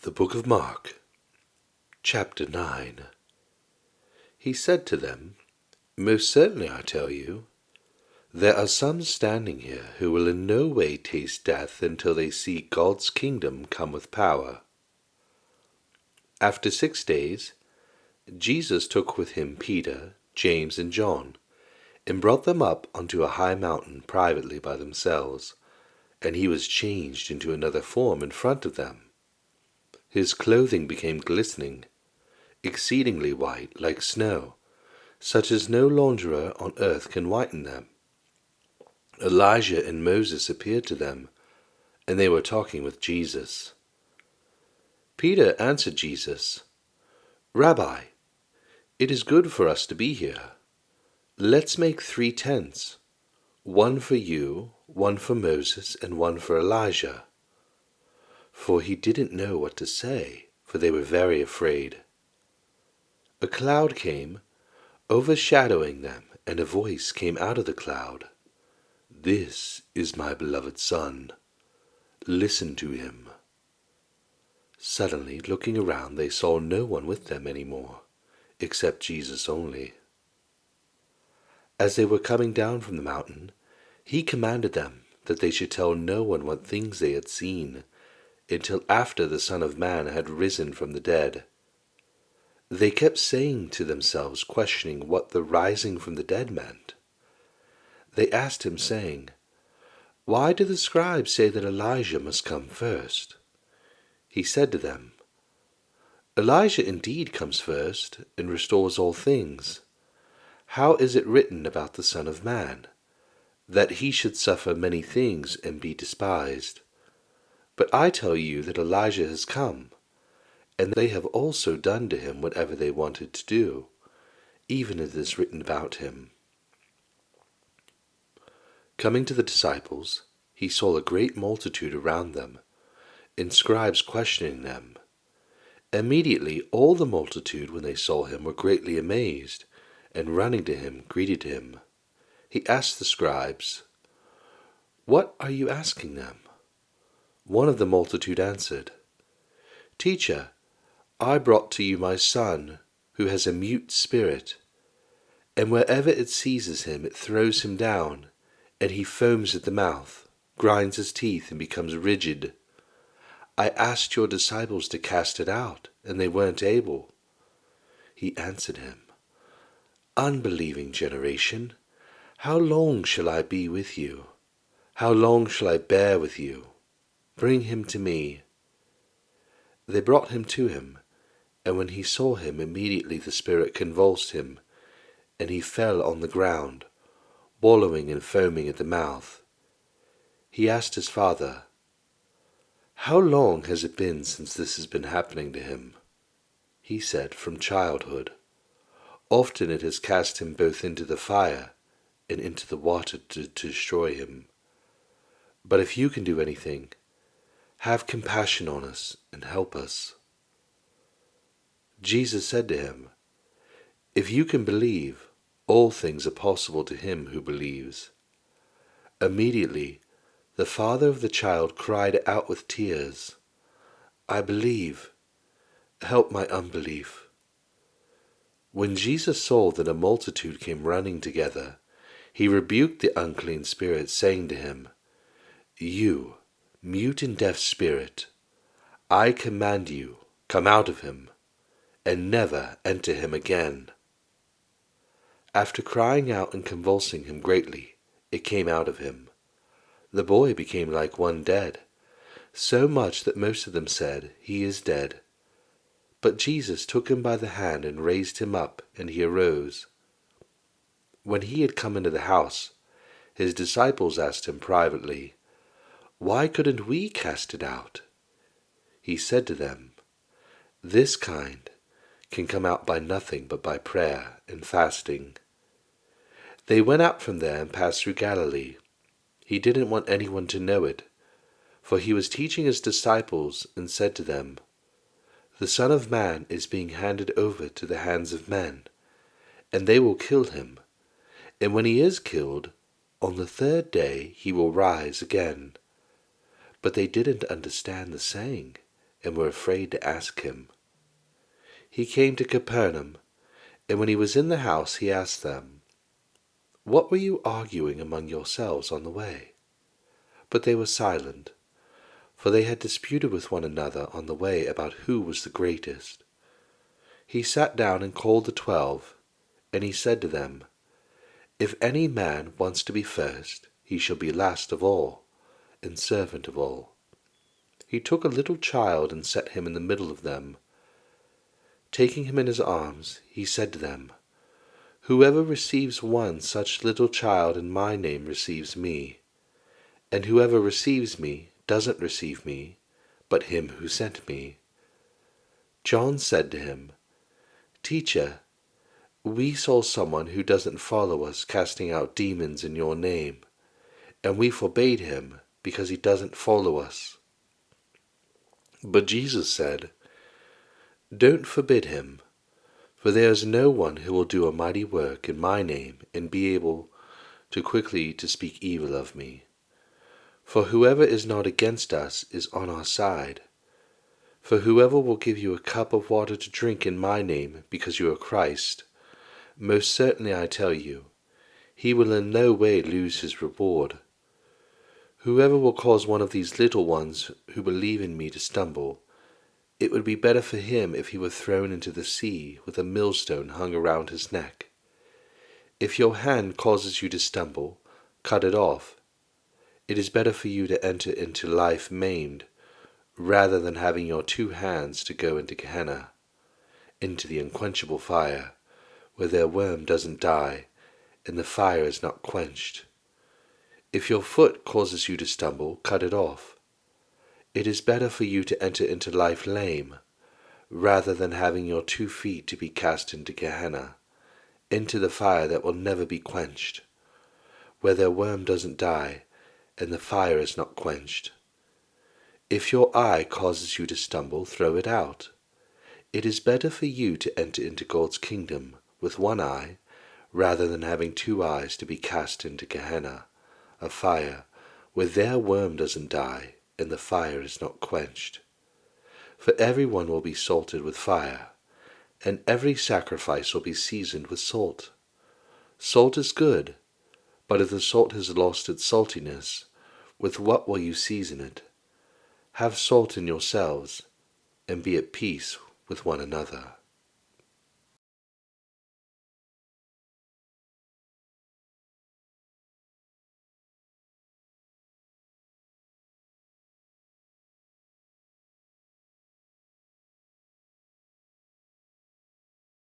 The Book of Mark, Chapter 9. He said to them, "Most certainly I tell you, there are some standing here who will in no way taste death until they see God's kingdom come with power." After 6 days, Jesus took with him Peter, James, and John, and brought them up onto a high mountain privately by themselves, and he was changed into another form in front of them. His clothing became glistening, exceedingly white, like snow, such as no launderer on earth can whiten them. Elijah and Moses appeared to them, and they were talking with Jesus. Peter answered Jesus, "Rabbi, it is good for us to be here. Let's make 3 tents, one for you, one for Moses, and one for Elijah." For he didn't know what to say, for they were very afraid. A cloud came, overshadowing them, and a voice came out of the cloud. "This is my beloved Son. Listen to him." Suddenly, looking around, they saw no one with them any more, except Jesus only. As they were coming down from the mountain, he commanded them that they should tell no one what things they had seen, until after the Son of Man had risen from the dead. They kept saying to themselves, questioning what the rising from the dead meant. They asked him, saying, "Why do the scribes say that Elijah must come first?" He said to them, "Elijah indeed comes first and restores all things. How is it written about the Son of Man, that he should suffer many things and be despised? But I tell you that Elijah has come, and they have also done to him whatever they wanted to do, even as it is written about him." Coming to the disciples, he saw a great multitude around them, and scribes questioning them. Immediately all the multitude, when they saw him, were greatly amazed, and running to him, greeted him. He asked the scribes, "What are you asking them?" One of the multitude answered, "Teacher, I brought to you my son, who has a mute spirit, and wherever it seizes him, it throws him down, and he foams at the mouth, grinds his teeth, and becomes rigid. I asked your disciples to cast it out, and they weren't able." He answered him, "Unbelieving generation, how long shall I be with you? How long shall I bear with you? Bring him to me." They brought him to him, and when he saw him, immediately the spirit convulsed him, and he fell on the ground, wallowing and foaming at the mouth. He asked his father, "How long has it been since this has been happening to him?" He said, "From childhood. Often it has cast him both into the fire and into the water to destroy him. But if you can do anything, have compassion on us and help us." Jesus said to him, "If you can believe, all things are possible to him who believes." Immediately the father of the child cried out with tears, "I believe, help my unbelief." When Jesus saw that a multitude came running together, he rebuked the unclean spirit, saying to him, "You mute and deaf spirit, I command you, come out of him, and never enter him again." After crying out and convulsing him greatly, it came out of him. The boy became like one dead, so much that most of them said, "He is dead." But Jesus took him by the hand and raised him up, and he arose. When he had come into the house, his disciples asked him privately, "Why couldn't we cast it out?" He said to them, "This kind can come out by nothing but by prayer and fasting." They went out from there and passed through Galilee. He didn't want anyone to know it, for he was teaching his disciples and said to them, "The Son of Man is being handed over to the hands of men, and they will kill him, and when he is killed, on the 3rd day he will rise again." But they didn't understand the saying, and were afraid to ask him. He came to Capernaum, and when he was in the house, he asked them, "What were you arguing among yourselves on the way?" But they were silent, for they had disputed with one another on the way about who was the greatest. He sat down and called the 12, and he said to them, "If any man wants to be first, he shall be last of all, and servant of all." He took a little child and set him in the middle of them. Taking him in his arms, he said to them, "Whoever receives one such little child in my name receives me, and whoever receives me doesn't receive me, but him who sent me." John said to him, "Teacher, we saw someone who doesn't follow us casting out demons in your name, and we forbade him because he doesn't follow us." But Jesus said, "Don't forbid him, for there is no one who will do a mighty work in my name and be able to quickly to speak evil of me. For whoever is not against us is on our side. For whoever will give you a cup of water to drink in my name because you are Christ, most certainly I tell you, he will in no way lose his reward. Whoever will cause one of these little ones who believe in me to stumble, it would be better for him if he were thrown into the sea with a millstone hung around his neck. If your hand causes you to stumble, cut it off. It is better for you to enter into life maimed, rather than having your 2 hands to go into Gehenna, into the unquenchable fire, where their worm doesn't die, and the fire is not quenched. If your foot causes you to stumble, cut it off. It is better for you to enter into life lame, rather than having your 2 feet to be cast into Gehenna, into the fire that will never be quenched, where their worm doesn't die, and the fire is not quenched. If your eye causes you to stumble, throw it out. It is better for you to enter into God's kingdom with 1 eye, rather than having 2 eyes to be cast into Gehenna, a fire where their worm doesn't die and the fire is not quenched. For everyone will be salted with fire, and every sacrifice will be seasoned with salt. Salt is good, but if the salt has lost its saltiness, with what will you season it? Have salt in yourselves, and be at peace with one another."